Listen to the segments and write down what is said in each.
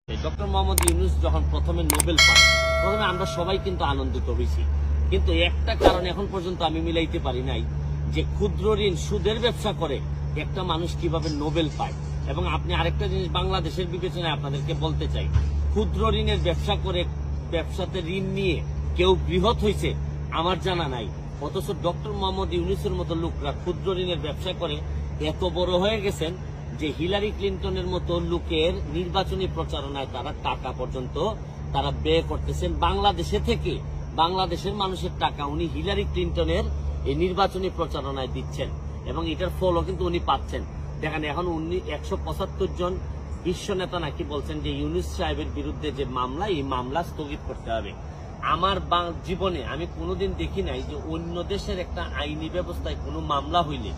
Doctor Mohammad Yunus যখন প্রথমে Nobel পান, প্রথমে আমরা সবাই কিন্তু আনন্দিত হয়েছি, কিন্তু একটা কারণ এখন পর্যন্ত আমি মিলাইতে পারি নাই যে ক্ষুদ্র ঋণ সুদের ব্যবসা করে একটা মানুষ কিভাবে নোবেল পায়। এবং আপনি আরেকটা জিনিস বাংলাদেশের বিবেচনায় আপনাদেরকে বলতে চাই, ক্ষুদ্র ঋণের ব্যবসা করে ব্যবসাতে ঋণ নিয়ে কেউ বৃহৎ হয়েছে আমার জানা নাই, অথচ ডক্টর মোহাম্মদ ইউনূসের মতো লোকরা ক্ষুদ্র ঋণের ব্যবসা করে এত বড় হয়ে গেছেন যে হিলারি ক্লিন্টনের মতো লোকের নির্বাচনী প্রচারণায় তারা টাকা পর্যন্ত তারা ব্যয় করতেছেন বাংলাদেশে থেকে। বাংলাদেশের মানুষের টাকা উনি হিলারি ক্লিন্টনের এই নির্বাচনী প্রচারণায় দিচ্ছেন এবং এটার ফলও কিন্তু উনি পাচ্ছেন। দেখেন এখন উনি 175 জন বিশ্ব নেতা নাকি বলছেন যে ইউনূস সাহেবের বিরুদ্ধে যে মামলা, এই মামলা স্থগিত করতে হবে। আমার জীবনে আমি কোনোদিন দেখি নাই যে অন্য দেশের একটা আইনি ব্যবস্থায় কোনো মামলা হইলে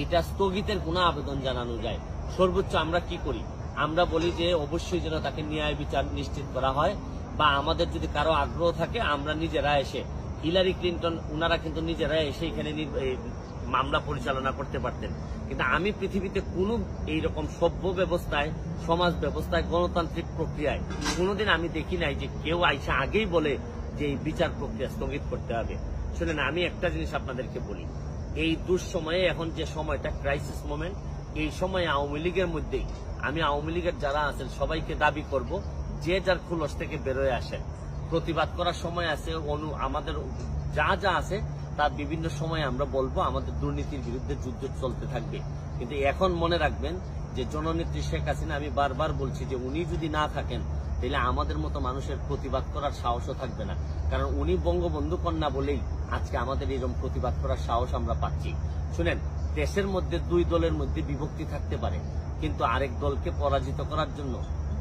এটা স্থগিতের কোনো আবেদন জানানো যায়। সর্বোচ্চ আমরা কি করি, আমরা বলি যে অবশ্যই যেন তাকে ন্যায় বিচার নিশ্চিত করা হয়, বা আমাদের যদি কারো আগ্রহ থাকে আমরা নিজেরা এসে, হিলারি ক্লিন্টন উনারা কিন্তু নিজেরা এসে এখানে মামলা পরিচালনা করতে পারতেন। কিন্তু আমি পৃথিবীতে কোনো এইরকম সভ্য ব্যবস্থায়, সমাজ ব্যবস্থায়, গণতান্ত্রিক প্রক্রিয়ায় কোনোদিন আমি দেখি নাই যে কেউ আইসা আগেই বলে যে এই বিচার প্রক্রিয়া স্থগিত করতে হবে। শুনেন, আমি একটা জিনিস আপনাদেরকে বলি, এই দুঃসময়ে এখন যে সময়টা ক্রাইসিস মোমেন্ট, এই সময় আওয়ামী লীগের মধ্যেই আমি আওয়ামী লীগের যারা আছেন সবাইকে দাবি করব যে যার খুলস থেকে বেরোয় আসেন। প্রতিবাদ করার সময় আছে, আমাদের যা যা আছে তার বিভিন্ন সময় আমরা বলবো আমাদের দুর্নীতির বিরুদ্ধে যুদ্ধ চলতে থাকবে। কিন্তু এখন মনে রাখবেন যে জননেত্রী শেখ হাসিনা, আমি বারবার বলছি যে উনি যদি না থাকেন তাহলে আমাদের মতো মানুষের প্রতিবাদ করার সাহসও থাকবে না, কারণ উনি বঙ্গবন্ধু কন্যা বলেই আজকে আমাদের এরকম প্রতিবাদ করার সাহস আমরা পাচ্ছি। শুনেন, দেশের মধ্যে দুই দলের মধ্যে বিভক্তি থাকতে পারে, কিন্তু আরেক দলকে পরাজিত করার জন্য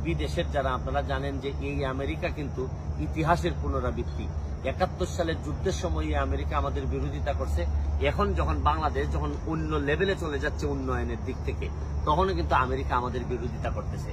বিদেশের যারা, আপনারা জানেন যে এই আমেরিকা কিন্তু ইতিহাসের পুনরাবৃত্তি। 71 সালের যুদ্ধের সময় আমেরিকা আমাদের বিরোধিতা করছে, এখন যখন বাংলাদেশ যখন অন্য লেভেলে চলে যাচ্ছে উন্নয়নের দিক থেকে, তখনও কিন্তু আমেরিকা আমাদের বিরোধিতা করতেছে।